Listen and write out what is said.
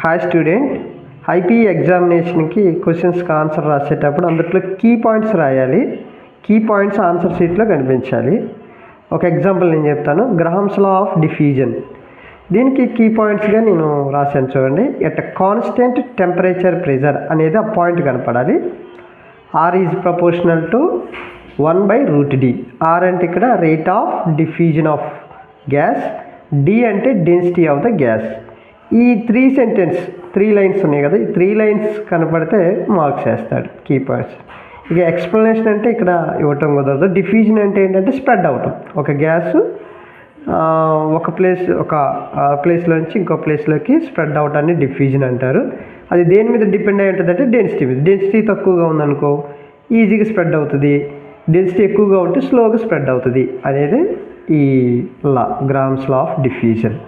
Hi student, IP ఎగ్జామినేషన్కి క్వశ్చన్స్కి answer రాసేటప్పుడు అందులో కీ పాయింట్స్ రాయాలి. కీ పాయింట్స్ ఆన్సర్ షీట్లో కనిపించాలి. ఒక ఎగ్జాంపుల్ నేను చెప్తాను. గ్రహామ్స్ లా ఆఫ్ డిఫ్యూజన్, దీనికి కీ పాయింట్స్గా నేను రాశాను చూడండి. ఎట్ కాన్స్టెంట్ టెంపరేచర్ ప్రెజర్ అనేది ఆ పాయింట్ కనపడాలి. R is proportional to 1/√d. R అంటే ఇక్కడ rate of diffusion of gas, D అంటే డెన్సిటీ ఆఫ్ ద గ్యాస్. ఈ 3 లైన్స్ ఉన్నాయి కదా, ఈ 3 లైన్స్ కనపడితే మార్క్స్ వేస్తాడు కీ పాయింట్స్. ఇక ఎక్స్ప్లెనేషన్ అంటే ఇక్కడ ఇవ్వటం కుదరదు. డిఫ్యూజన్ అంటే ఏంటంటే స్ప్రెడ్ అవటం. ఒక గ్యాస్ ఒక ప్లేస్లోంచి ఇంకో ప్లేస్లోకి స్ప్రెడ్ అవటాన్ని డిఫ్యూజన్ అంటారు. అది దేని మీద డిపెండ్ అయి ఉంటుంది అంటే డెన్సిటీ మీద. డెన్సిటీ తక్కువగా ఉందనుకో ఈజీగా స్ప్రెడ్ అవుతుంది, డెన్సిటీ ఎక్కువగా ఉంటే స్లోగా స్ప్రెడ్ అవుతుంది అనేది ఈ లా, గ్రామ్స్ లా ఆఫ్ డిఫ్యూజన్.